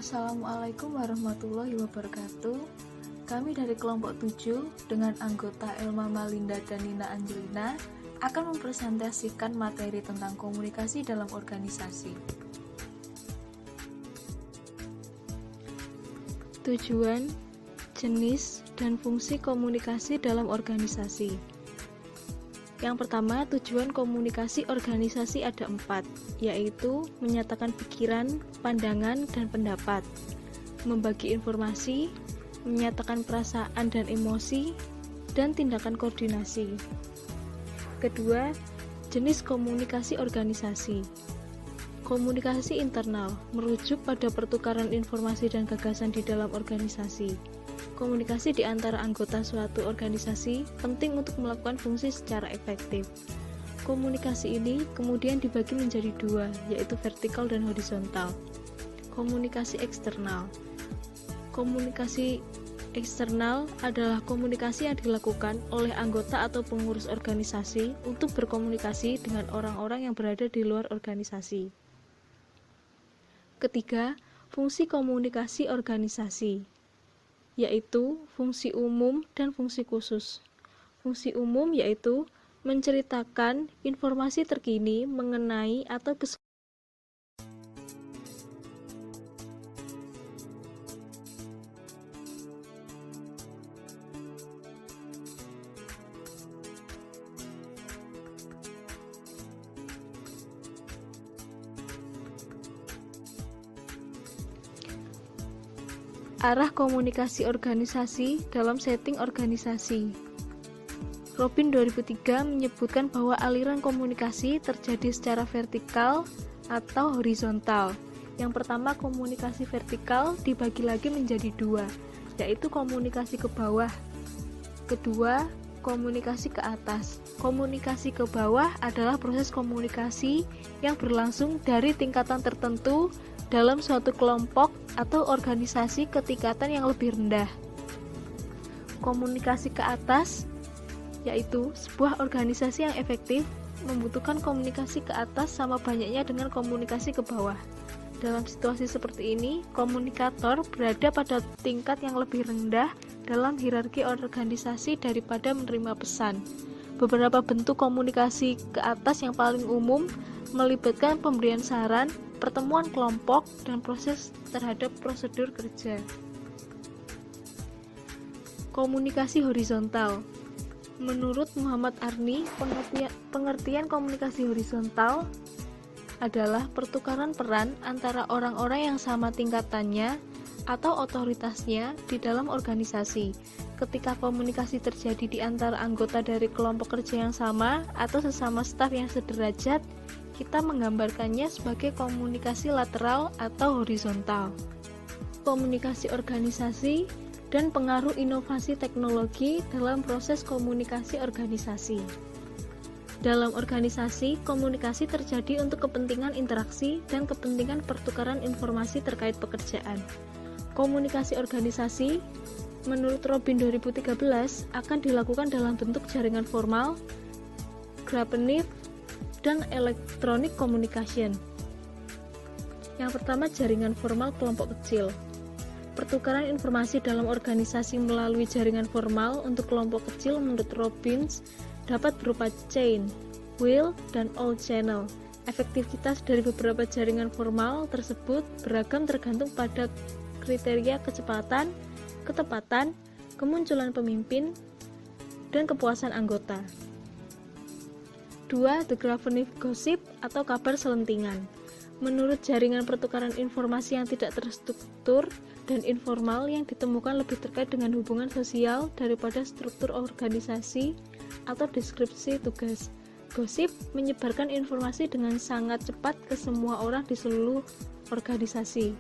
Assalamualaikum warahmatullahi wabarakatuh. Kami dari kelompok 7 dengan anggota Elma Malinda dan Nina Angelina akan mempresentasikan materi tentang komunikasi dalam organisasi. Tujuan, jenis, dan fungsi komunikasi dalam organisasi. Yang pertama, tujuan komunikasi organisasi ada 4, yaitu menyatakan pikiran, pandangan, dan pendapat, membagi informasi, menyatakan perasaan dan emosi, dan tindakan koordinasi. Kedua, jenis komunikasi organisasi. Komunikasi internal merujuk pada pertukaran informasi dan gagasan di dalam organisasi. Komunikasi di antara anggota suatu organisasi penting untuk melakukan fungsi secara efektif. Komunikasi ini kemudian dibagi menjadi 2, yaitu vertikal dan horizontal. Komunikasi eksternal. Komunikasi eksternal adalah komunikasi yang dilakukan oleh anggota atau pengurus organisasi untuk berkomunikasi dengan orang-orang yang berada di luar organisasi. Ketiga, fungsi komunikasi organisasi, yaitu fungsi umum dan fungsi khusus. Fungsi umum yaitu menceritakan informasi terkini mengenai atau arah komunikasi organisasi dalam setting organisasi. Robin 2003 menyebutkan bahwa aliran komunikasi terjadi secara vertikal atau horizontal. Yang pertama, komunikasi vertikal dibagi lagi menjadi 2, yaitu komunikasi ke bawah. Kedua, komunikasi ke atas. Komunikasi ke bawah adalah proses komunikasi yang berlangsung dari tingkatan tertentu dalam suatu kelompok atau organisasi ke tingkatan yang lebih rendah. Komunikasi ke atas yaitu sebuah organisasi yang efektif membutuhkan komunikasi ke atas sama banyaknya dengan komunikasi ke bawah. Dalam situasi seperti ini, komunikator berada pada tingkat yang lebih rendah dalam hierarki organisasi daripada menerima pesan. Beberapa bentuk komunikasi ke atas yang paling umum melibatkan pemberian saran, pertemuan kelompok, dan proses terhadap prosedur kerja. Komunikasi horizontal. Menurut Muhammad Arni, pengertian komunikasi horizontal adalah pertukaran peran antara orang-orang yang sama tingkatannya atau otoritasnya di dalam organisasi. Ketika komunikasi terjadi di antara anggota dari kelompok kerja yang sama atau sesama staf yang sederajat, kita menggambarkannya sebagai komunikasi lateral atau horizontal. Komunikasi organisasi dan pengaruh inovasi teknologi dalam proses komunikasi organisasi. Dalam organisasi, komunikasi terjadi untuk kepentingan interaksi dan kepentingan pertukaran informasi terkait pekerjaan. Komunikasi organisasi, menurut Robin 2013, akan dilakukan dalam bentuk jaringan formal, cooperative, dan electronic communication. Yang pertama, jaringan formal kelompok kecil. Pertukaran informasi dalam organisasi melalui jaringan formal untuk kelompok kecil menurut Robbins dapat berupa chain, wheel, dan all channel. Efektivitas dari beberapa jaringan formal tersebut beragam tergantung pada kriteria kecepatan, ketepatan, kemunculan pemimpin, dan kepuasan anggota. 2. The Gravenif Gossip atau kabar selentingan. Menurut jaringan pertukaran informasi yang tidak terstruktur dan informal yang ditemukan lebih terkait dengan hubungan sosial daripada struktur organisasi atau deskripsi tugas. Gosip menyebarkan informasi dengan sangat cepat ke semua orang di seluruh organisasi.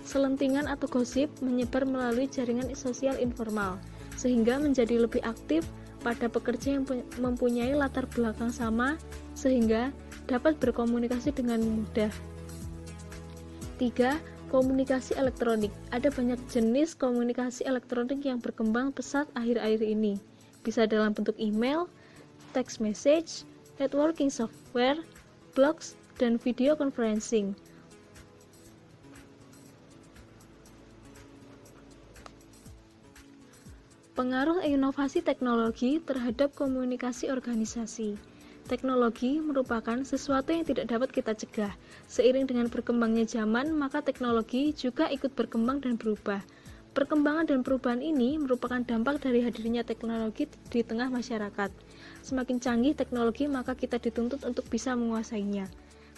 Selentingan atau gosip menyebar melalui jaringan sosial informal, sehingga menjadi lebih aktif pada pekerja yang mempunyai latar belakang sama, sehingga dapat berkomunikasi dengan mudah. 3. Komunikasi elektronik. Ada banyak jenis komunikasi elektronik yang berkembang pesat akhir-akhir ini. Bisa dalam bentuk email, text message, networking software, blogs, dan video conferencing. Pengaruh inovasi teknologi terhadap komunikasi organisasi. Teknologi merupakan sesuatu yang tidak dapat kita cegah. Seiring dengan berkembangnya zaman, maka teknologi juga ikut berkembang dan berubah. Perkembangan dan perubahan ini merupakan dampak dari hadirnya teknologi di tengah masyarakat. Semakin canggih teknologi, maka kita dituntut untuk bisa menguasainya.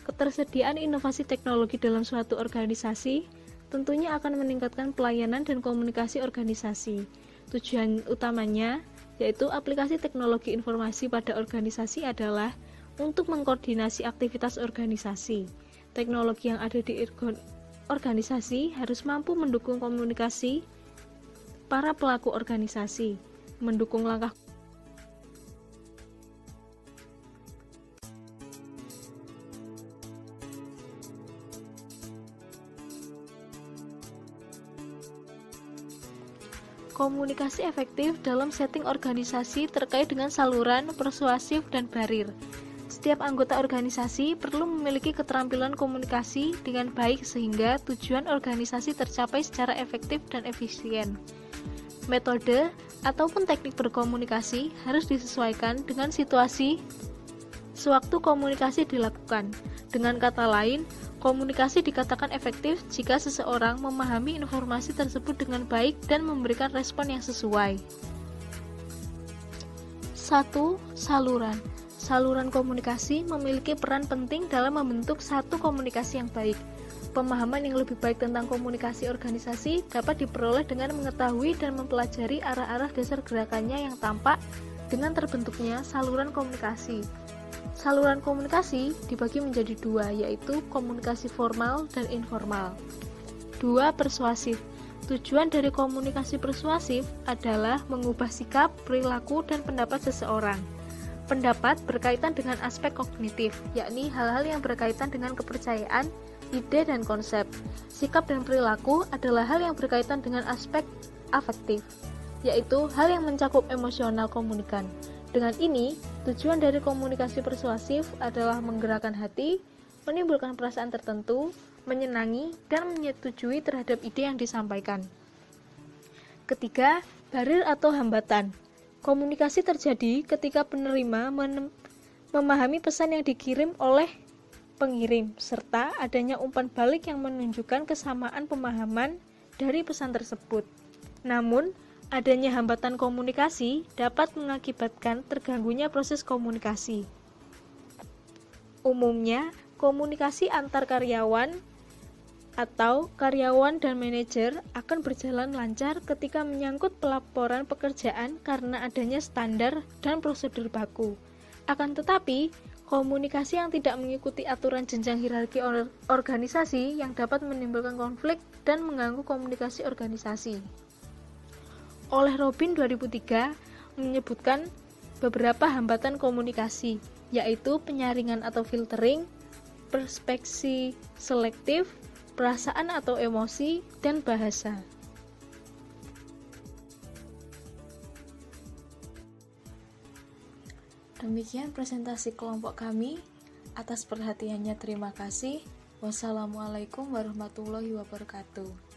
Ketersediaan inovasi teknologi dalam suatu organisasi tentunya akan meningkatkan pelayanan dan komunikasi organisasi. Tujuan utamanya yaitu aplikasi teknologi informasi pada organisasi adalah untuk mengkoordinasi aktivitas organisasi. Teknologi yang ada di organisasi harus mampu mendukung komunikasi para pelaku organisasi, mendukung langkah komunikasi efektif dalam setting organisasi terkait dengan saluran, persuasif, dan barir. Setiap anggota organisasi perlu memiliki keterampilan komunikasi dengan baik sehingga tujuan organisasi tercapai secara efektif dan efisien. Metode ataupun teknik berkomunikasi harus disesuaikan dengan situasi sewaktu komunikasi dilakukan. Dengan kata lain, komunikasi dikatakan efektif jika seseorang memahami informasi tersebut dengan baik dan memberikan respon yang sesuai. 1. Saluran. Saluran komunikasi memiliki peran penting dalam membentuk satu komunikasi yang baik. Pemahaman yang lebih baik tentang komunikasi organisasi dapat diperoleh dengan mengetahui dan mempelajari arah-arah dasar gerakannya yang tampak dengan terbentuknya saluran komunikasi. Saluran komunikasi dibagi menjadi dua, yaitu komunikasi formal dan informal. 2. Persuasif. Tujuan dari komunikasi persuasif adalah mengubah sikap, perilaku, dan pendapat seseorang. Pendapat berkaitan dengan aspek kognitif, yakni hal-hal yang berkaitan dengan kepercayaan, ide, dan konsep. Sikap dan perilaku adalah hal yang berkaitan dengan aspek afektif, yaitu hal yang mencakup emosional komunikan. Dengan ini, tujuan dari komunikasi persuasif adalah menggerakkan hati, menimbulkan perasaan tertentu, menyenangi, dan menyetujui terhadap ide yang disampaikan. Ketiga, barir atau hambatan. Komunikasi terjadi ketika penerima memahami pesan yang dikirim oleh pengirim, serta adanya umpan balik yang menunjukkan kesamaan pemahaman dari pesan tersebut. Namun, adanya hambatan komunikasi dapat mengakibatkan terganggunya proses komunikasi. Umumnya, komunikasi antar karyawan atau karyawan dan manajer akan berjalan lancar ketika menyangkut pelaporan pekerjaan karena adanya standar dan prosedur baku. Akan tetapi, komunikasi yang tidak mengikuti aturan jenjang hierarki organisasi yang dapat menimbulkan konflik dan mengganggu komunikasi organisasi. Oleh Robin 2003 menyebutkan beberapa hambatan komunikasi, yaitu penyaringan atau filtering, perspeksi selektif, perasaan atau emosi, dan bahasa. Demikian presentasi kelompok kami. Atas perhatiannya terima kasih. Wassalamualaikum warahmatullahi wabarakatuh.